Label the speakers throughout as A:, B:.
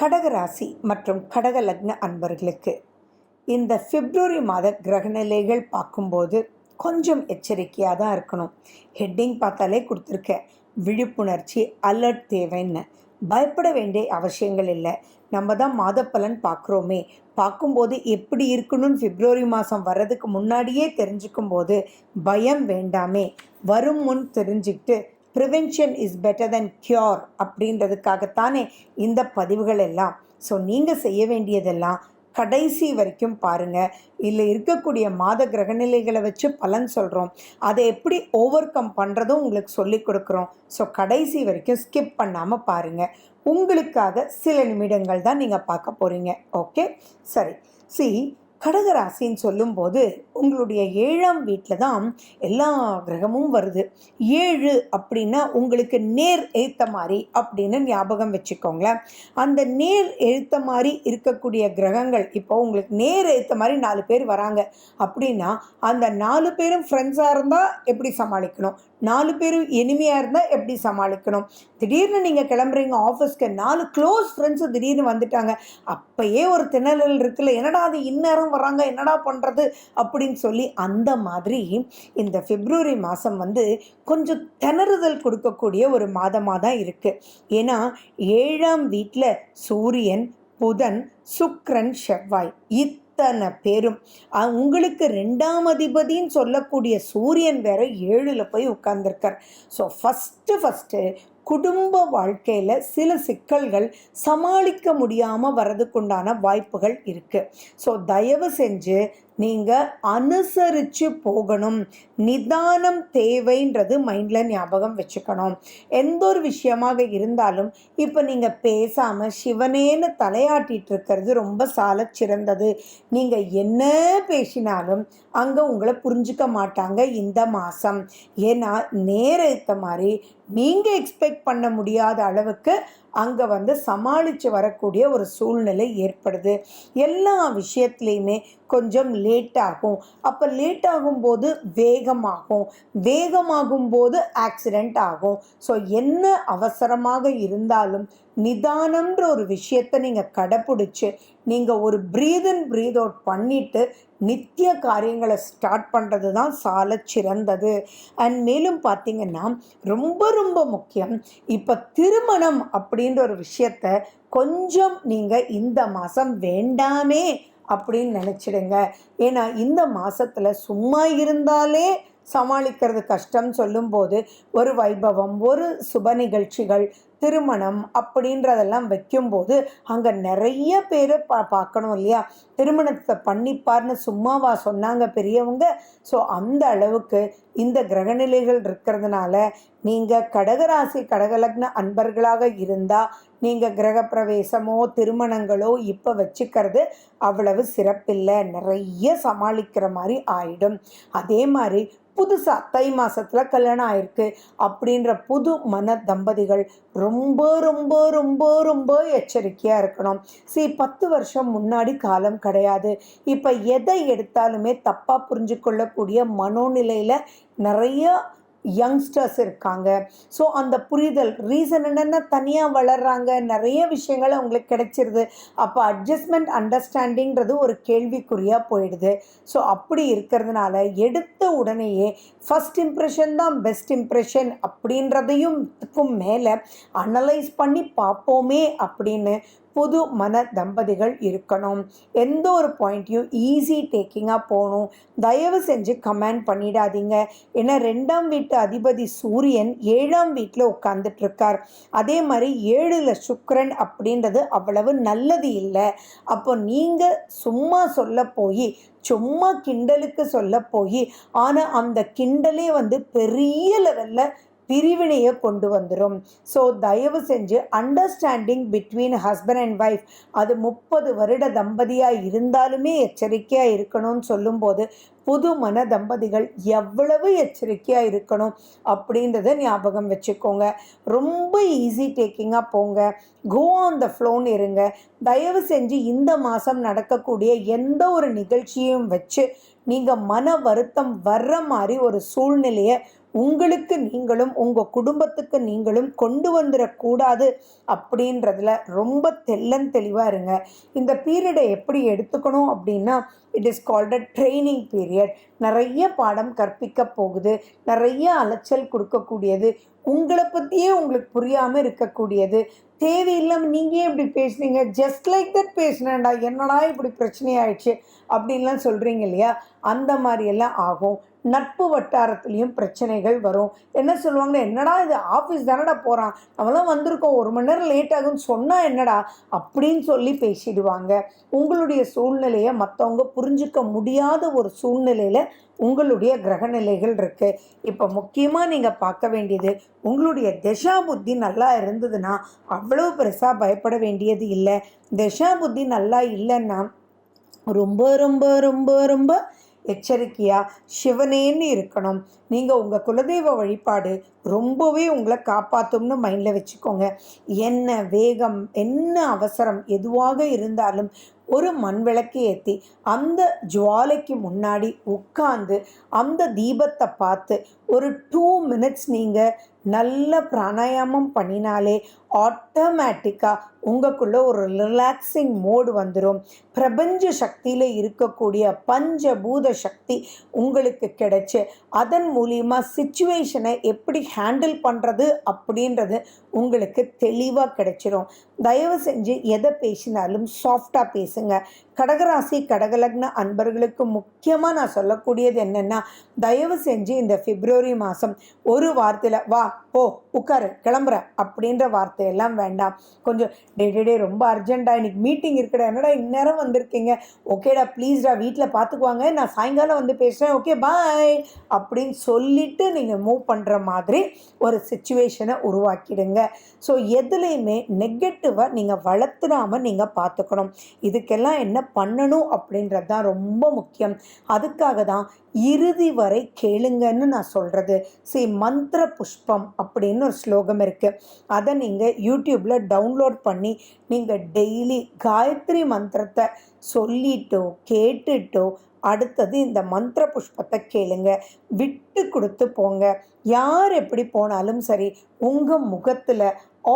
A: கடகராசி மற்றும் கடக லக்ன அன்பர்களுக்கு இந்த பிப்ரவரி மாத கிரகநிலைகள் பார்க்கும்போது கொஞ்சம் எச்சரிக்கையாக தான் இருக்கணும். ஹெட்டிங் பார்த்தாலே கொடுத்துருக்க, விழிப்புணர்ச்சி, அலர்ட் தேவைன்னு. பயப்பட வேண்டிய அவசியங்கள் இல்லை. நம்ம தான் மாத பலன் பார்க்குறோமே, பார்க்கும்போது எப்படி இருக்கணும்னு பிப்ரவரி மாதம் வர்றதுக்கு முன்னாடியே தெரிஞ்சுக்கும் போது பயம் வேண்டாமே. வரும் முன் தெரிஞ்சுக்கிட்டு prevention is better than cure அப்படின்றதுக்காகத்தானே இந்த பதிவுகள் எல்லாம். ஸோ நீங்கள் செய்ய வேண்டியதெல்லாம் கடைசி வரைக்கும் பாருங்கள். இல்லை இருக்கக்கூடிய மாத கிரகநிலைகளை வச்சு பலன் சொல்கிறோம், அதை எப்படி ஓவர் கம் பண்ணுறதும் உங்களுக்கு சொல்லி கொடுக்குறோம். ஸோ கடைசி வரைக்கும் ஸ்கிப் பண்ணாமல் பாருங்கள். உங்களுக்காக சில நிமிடங்கள் தான் நீங்கள் பார்க்க போகிறீங்க. ஓகே, சரி. கடகராசின்னு சொல்லும்போது உங்களுடைய 7ஆம் வீட்டில் தான் எல்லா கிரகமும் வருது. 7 அப்படின்னா உங்களுக்கு நேர் எழுத்த மாதிரி அப்படின்னு ஞாபகம் வச்சுக்கோங்களேன். அந்த நேர் எழுத்த மாதிரி இருக்கக்கூடிய கிரகங்கள், இப்போ உங்களுக்கு நேர் எழுத்த மாதிரி 4 பேர் வராங்க அப்படின்னா அந்த 4 பேரும் ஃப்ரெண்ட்ஸாக இருந்தால் எப்படி சமாளிக்கணும், 4 பேரும் எனிமையாக இருந்தால் எப்படி சமாளிக்கணும். திடீர்னு நீங்கள் கிளம்புறீங்க ஆஃபீஸ்க்கு, 4 க்ளோஸ் ஃப்ரெண்ட்ஸு திடீர்னு வந்துட்டாங்க, அப்போயே ஒரு திணறல் இருக்குல்ல, என்னடா அது இந்நேரம் வராங்க, என்னடா பண்ணுறது அப்படின்னு சொல்லி. அந்த மாதிரி இந்த பிப்ரவரி மாதம் கொஞ்சம் திணறுதல் கொடுக்கக்கூடிய ஒரு மாதமாக தான் இருக்குது. ஏன்னா 7ஆம் வீட்டில் சூரியன், புதன், சுக்கிரன், செவ்வாய் இத்தனை பேரும், உங்களுக்கு 2ஆம் அதிபதின்னு சொல்லக்கூடிய சூரியன் வேற 7ல் போய் உட்கார்ந்துருக்கார். ஸோ ஃபஸ்ட்டு குடும்ப வாழ்க்கையில் சில சிக்கல்கள் சமாளிக்க முடியாமல் வர்றதுக்குண்டான வாய்ப்புகள் இருக்குது. ஸோ தயவு செஞ்சு நீங்கள் அனுசரித்து போகணும். நிதானம் தேவைன்றது மைண்டில் ஞாபகம் வச்சுக்கணும். எந்த ஒரு விஷயமாக இருந்தாலும் இப்போ நீங்கள் பேசாமல் சிவனேன்னு தலையாட்டிகிட்டு இருக்கிறது ரொம்ப சால சிறந்தது. நீங்கள் என்ன பேசினாலும் அங்கே உங்களை புரிஞ்சுக்க மாட்டாங்க இந்த மாதம். ஏன்னா நேரத்த மாதிரி நீங்கள் எக்ஸ்பெக்ட் பண்ண முடியாத அளவுக்கு அங்கே சமாளித்து வரக்கூடிய ஒரு சூழ்நிலை ஏற்படுது. எல்லா விஷயத்துலையுமே கொஞ்சம் லேட் ஆகும். அப்போ லேட் ஆகும்போது வேகமாகும் போது ஆக்சிடெண்ட் ஆகும். ஸோ என்ன அவசரமாக இருந்தாலும் நிதானம்ன்ற ஒரு விஷயத்தை நீங்கள் கடைப்பிடிச்சு நீங்கள் ஒரு ப்ரீத் இன் ப்ரீத் அவுட் பண்ணிவிட்டு நித்திய காரியங்களை ஸ்டார்ட் பண்ணுறது தான் சால சிறந்தது. அண்ட் மேலும் பார்த்திங்கன்னா ரொம்ப முக்கியம், இப்போ திருமணம் அப்படின்ற ஒரு விஷயத்த கொஞ்சம் நீங்கள் இந்த மாதம் வேண்டாமே அப்படின்னு நினச்சிடுங்க. ஏன்னா இந்த மாதத்தில் சும்மா இருந்தாலே சமாளிக்கிறது கஷ்டம் சொல்லும்போது ஒரு வைபவம், ஒரு சுப நிகழ்ச்சிகள், திருமணம் அப்படின்றதெல்லாம் வைக்கும்போது அங்கே நிறைய பேர் பார்க்கணும் இல்லையா. திருமணத்தை பண்ணிப்பார்னு சும்மாவா சொன்னாங்க பெரியவங்க. ஸோ அந்த அளவுக்கு இந்த கிரகநிலைகள் இருக்கிறதுனால நீங்கள் கடகராசி கடகலக்ன அன்பர்களாக இருந்தால் நீங்கள் கிரகப்பிரவேசமோ திருமணங்களோ இப்போ வச்சுக்கிறது அவ்வளவு சிறப்பில்லை. நிறைய சமாளிக்கிற மாதிரி ஆயிடும். அதே மாதிரி புதுசாக தை மாதத்தில் கல்யாணம் ஆயிருக்கு அப்படின்ற புது மன தம்பதிகள் ரொம்ப எச்சரிக்கையாக இருக்கணும். 10 வருஷம் முன்னாடி காலம் கிடையாது. இப்போ எதை எடுத்தாலுமே தப்பாக புரிஞ்சு கொள்ளக்கூடிய மனோநிலையில் நிறைய யங்ஸ்டர்ஸ் இருக்காங்க. ஸோ அந்த புரிதல் ரீசன் என்னென்னா தனியாக வளர்கிறாங்க, நிறைய விஷயங்கள் அவங்களுக்கு கிடைச்சிருது. அப்போ அட்ஜஸ்ட்மெண்ட் அண்டர்ஸ்டாண்டிங்கிறது ஒரு கேள்விக்குறியாக போயிடுது. ஸோ அப்படி இருக்கிறதுனால எடுத்த உடனேயே ஃபஸ்ட் இம்ப்ரெஷன் தான் பெஸ்ட் இம்ப்ரெஷன் அப்படின்றதையும் மேலே அனலைஸ் பண்ணி பார்ப்போமே அப்படின்னு புது மன தம்பதிகள் இருக்கணும். எந்த ஒரு பாயிண்ட்டையும் ஈஸி டேக்கிங்காக போகணும். தயவு செஞ்சு கமெண்ட் பண்ணிடாதீங்க. ஏன்னா 2ஆம் வீட்டு அதிபதி சூரியன் 7ஆம் வீட்டில் உட்கார்ந்துட்டுருக்கார். அதே மாதிரி 7ல் சுக்கிரன் அப்படின்றது அவ்வளவு நல்லது இல்லை. அப்போ நீங்கள் சும்மா சும்மா கிண்டலுக்கு ஆனால் அந்த கிண்டலே பெரிய லெவலில் பிரிவினையை கொண்டு வந்துடும். ஸோ தயவு செஞ்சு understanding between husband and wife, அது 30 வருட தம்பதியாக இருந்தாலுமே எச்சரிக்கையாக இருக்கணும்னு சொல்லும்போது புது மன தம்பதிகள் எவ்வளவு எச்சரிக்கையாக இருக்கணும் அப்படின்றத ஞாபகம் வச்சுக்கோங்க. ரொம்ப ஈஸி டேக்கிங்காக போங்க. கோ ஆன் த ஃப்ளோன்னு இருங்க. தயவு செஞ்சு இந்த மாதம் நடக்கக்கூடிய எந்த ஒரு நிகழ்ச்சியும் வச்சு நீங்கள் மன வருத்தம் வர்ற மாதிரி ஒரு சூழ்நிலையை உங்களுக்கு நீங்களும் உங்கள் குடும்பத்துக்கு நீங்களும் கொண்டு வந்துடக்கூடாது அப்படின்றதுல ரொம்ப தெளிவாக இருங்க. இந்த பீரியடை எப்படி எடுத்துக்கணும் அப்படின்னா, it is called a training period. நிறைய பாடம் கற்பிக்க போகுது, நிறைய அலைச்சல் கொடுக்கக்கூடியது, உங்களை பற்றியே உங்களுக்கு புரியாமல் இருக்கக்கூடியது. தேவையில்லாமல் நீங்கள் ஏன் இப்படி பேசுனீங்க, ஜஸ்ட் லைக் தட் பேசினேன்டா, என்னடா இப்படி பிரச்சனை ஆயிடுச்சு அப்படின்லாம் சொல்கிறீங்க இல்லையா, அந்த மாதிரியெல்லாம் ஆகும். நட்பு வட்டாரத்துலேயும் பிரச்சனைகள் வரும். என்ன சொல்லுவாங்கன்னா, என்னடா இது ஆஃபீஸ் தானடா போகிறான், அவெல்லாம் வந்திருக்கோம், 1 மணி நேரம் லேட் ஆகுன்னு சொன்னால் என்னடா அப்படின்னு சொல்லி பேசிடுவாங்க. உங்களுடைய சூழ்நிலையை மற்றவங்க புரிஞ்சிக்க முடியாத ஒரு சூழ்நிலையில் உங்களுடைய கிரகநிலைகள் இருக்குது. இப்போ முக்கியமாக நீங்கள் பார்க்க வேண்டியது, உங்களுடைய திசா புத்தி நல்லா இருந்ததுன்னா அவ்வளோ பெருசாக பயப்பட வேண்டியது இல்லை. திசா புத்தி நல்லா இல்லைன்னா ரொம்ப ரொம்ப ரொம்ப ரொம்ப எச்சரிக்கையாக சிவனேன்னு இருக்கணும். நீங்கள் உங்கள் குலதெய்வ வழிபாடு ரொம்பவே உங்களை காப்பாற்றும்னு மைண்டில் வச்சுக்கோங்க. என்ன வேகம், என்ன அவசரம் எதுவாக இருந்தாலும் ஒரு மண் விளக்கு ஏற்றி அந்த ஜுவாலைக்கு முன்னாடி உட்காந்து அந்த தீபத்தை பார்த்து ஒரு 2 மினிட்ஸ் நீங்கள் நல்ல பிராணாயாமம் பண்ணினாலே ஆட்டோமேட்டிக்காக உங்களுக்குள்ள ஒரு ரிலாக்ஸிங் மோடு வந்துடும். பிரபஞ்ச சக்தியில் இருக்கக்கூடிய பஞ்சபூத சக்தி உங்களுக்கு கிடைச்சி அதன் மூலியமாக சிச்சுவேஷனை எப்படி ஹேண்டில் பண்ணுறது அப்படின்றது உங்களுக்கு தெளிவாக கிடைச்சிரும். தயவு செஞ்சு எதை பேசினாலும் சாஃப்டாக பேசுங்க. கடகராசி கடகலக்ன அன்பர்களுக்கு முக்கியமாக நான் சொல்லக்கூடியது என்னென்னா, தயவு செஞ்சு இந்த பிப்ரவரி மாதம் ஒரு வார்த்தையில் வா போ உட்காரு கிளம்புற அப்படின்ற வார்த்தையெல்லாம் வேண்டாம். கொஞ்சம் டே ரொம்ப அர்ஜென்ட்டாக இன்னைக்கு மீட்டிங் இருக்குடா, என்னடா இந்நேரம் வந்திருக்கீங்க, ஓகேடா ப்ளீஸ்டா வீட்டில் பார்த்துக்குவாங்க, நான் சாயங்காலம் வந்து பேசுகிறேன், ஓகே பாய் அப்படின்னு சொல்லிவிட்டு நீங்கள் மூவ் பண்ணுற மாதிரி ஒரு சிச்சுவேஷனை உருவாக்கிடுங்க. ஸோ எதுலேயுமே நெகட்டிவாக நீங்கள் வளர்த்துடாமல் நீங்கள் பார்த்துக்கணும். இதுக்கெல்லாம் என்ன பண்ணணும் அப்படின்றது தான் ரொம்ப முக்கியம். அதுக்காக தான் இறுதி வரை கேளுங்கன்னு நான் சொல்கிறது. மந்திர புஷ்பம் அப்படின்னு ஒரு ஸ்லோகம் இருக்குது. அதை நீங்கள் யூடியூப்பில் டவுன்லோட் பண்ணி நீங்கள் டெய்லி காயத்ரி மந்திரத்தை சொல்லிட்டோ கேட்டுட்டோ அடுத்தது இந்த மந்திர புஷ்பத்தை கேளுங்க. விட்டு கொடுத்து போங்க. யார் எப்படி போனாலும் சரி, உங்கள் முகத்தில்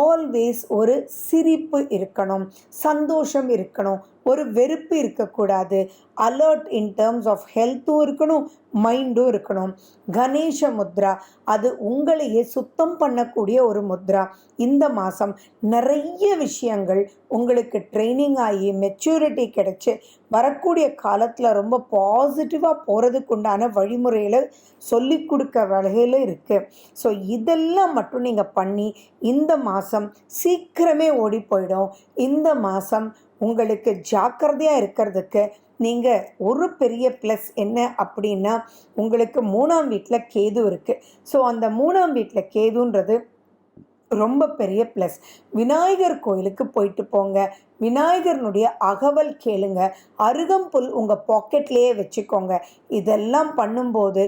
A: ஆல்வேஸ் ஒரு சிரிப்பு இருக்கணும், சந்தோஷம் இருக்கணும், ஒரு வெறுப்பு இருக்கக்கூடாது. அலர்ட் இன் டேர்ம்ஸ் ஆஃப் ஹெல்த்தும் இருக்கணும், மைண்டும் இருக்கணும். கணேச முத்ரா, அது உங்களையே சுத்தம் பண்ணக்கூடிய ஒரு முத்ரா. இந்த மாதம் நிறைய விஷயங்கள் உங்களுக்கு ட்ரைனிங் ஆகி மெச்சூரிட்டி கிடைச்சி வரக்கூடிய காலத்தில் ரொம்ப பாசிட்டிவாக போகிறதுக்கு உண்டான வழிமுறைகளை சொல்லி கொடுக்க வகையில் இருக்குது. ஸோ இதெல்லாம் மட்டும் நீங்கள் பண்ணி இந்த மாதம் சீக்கிரமே ஓடி போயிடும். இந்த மாதம் உங்களுக்கு ஜாக்கிரதையாக இருக்கிறதுக்கு நீங்கள் ஒரு பெரிய ப்ளஸ் என்ன அப்படின்னா, உங்களுக்கு 3ஆம் வீட்டில் கேது இருக்குது. ஸோ அந்த 3ஆம் வீட்டில் கேதுன்றது ரொம்ப பெரிய ப்ளஸ். விநாயகர் கோயிலுக்கு போயிட்டு போங்க. விநாயகர்னுடைய அகவல் கேளுங்க. அருகம்புல் உங்கள் பாக்கெட்லேயே வச்சுக்கோங்க. இதெல்லாம் பண்ணும்போது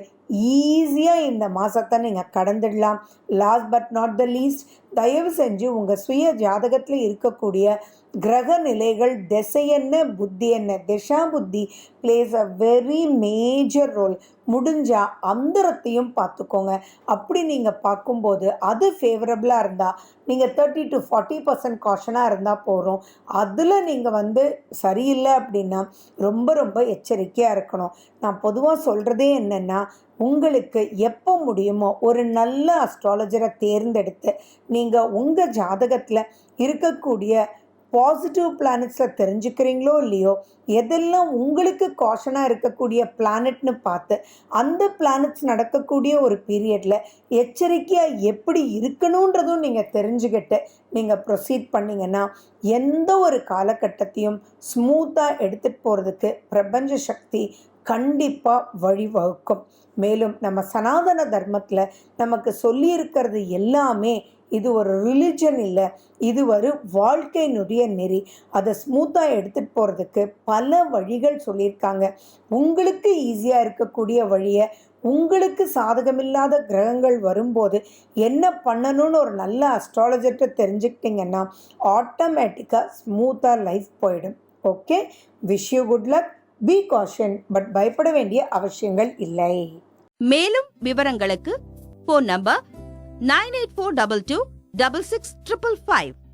A: ஈஸியாக இந்த மாதத்தை நீங்கள் கடந்துடலாம். Last but not the least, தயவு செஞ்சு உங்கள் சுய ஜாதகத்தில் இருக்கக்கூடிய கிரக நிலைகள், திசை என்ன புத்தி என்ன, திசா புத்தி plays a very major role. முடிஞ்சால் அந்தரத்தையும் பார்த்துக்கோங்க. அப்படி நீங்கள் பார்க்கும்போது அது ஃபேவரபிளாக இருந்தால் நீங்கள் 30 to 40% காஷனாக இருந்தால் போகிறோம். அதில் நீங்கள் சரியில்லை அப்படின்னா ரொம்ப ரொம்ப எச்சரிக்கையாக இருக்கணும். நான் பொதுவாக சொல்கிறதே என்னென்னா, உங்களுக்கு எப்போ முடியுமோ ஒரு நல்ல அஸ்ட்ராலஜரை தேர்ந்தெடுத்து நீங்கள் உங்கள் ஜாதகத்தில் இருக்கக்கூடிய பாசிட்டிவ் பிளானட்ஸில் தெரிஞ்சுக்கிறீங்களோ இல்லையோ, எதெல்லாம் உங்களுக்கு காஷனாக இருக்கக்கூடிய பிளானட்னு பார்த்து அந்த பிளானட்ஸ் நடக்கக்கூடிய ஒரு பீரியடில் எச்சரிக்கையாக எப்படி இருக்கணுன்றதும் நீங்கள் தெரிஞ்சுக்கிட்டு நீங்கள் ப்ரொசீட் பண்ணிங்கன்னா எந்த ஒரு காலகட்டத்தையும் ஸ்மூத்தாக எடுத்துகிட்டு போகிறதுக்கு பிரபஞ்ச சக்தி கண்டிப்பாக வழிவகுக்கும். மேலும் நம்ம சனாதன தர்மத்தில் நமக்கு சொல்லியிருக்கிறது எல்லாமே இது ஒரு ரிலிஜன் இல்லை, இது ஒரு வாழ்க்கையினுடைய நெறி. அதை ஸ்மூத்தாக எடுத்துகிட்டு போகிறதுக்கு பல வழிகள் சொல்லியிருக்காங்க. உங்களுக்கு ஈஸியாக இருக்கக்கூடிய வழியை, உங்களுக்கு சாதகமில்லாத கிரகங்கள் வரும்போது என்ன பண்ணணும்னு ஒரு நல்ல அஸ்ட்ராலஜர்கிட்ட தெரிஞ்சுக்கிட்டிங்கன்னா ஆட்டோமேட்டிக்காக ஸ்மூத்தாக லைஃப் போயிடும். Okay, wish you good luck. Be caution, but பயப்பட வேண்டிய அவசியங்கள் இல்லை.
B: மேலும் விவரங்களுக்கு Phone number 98422 6655.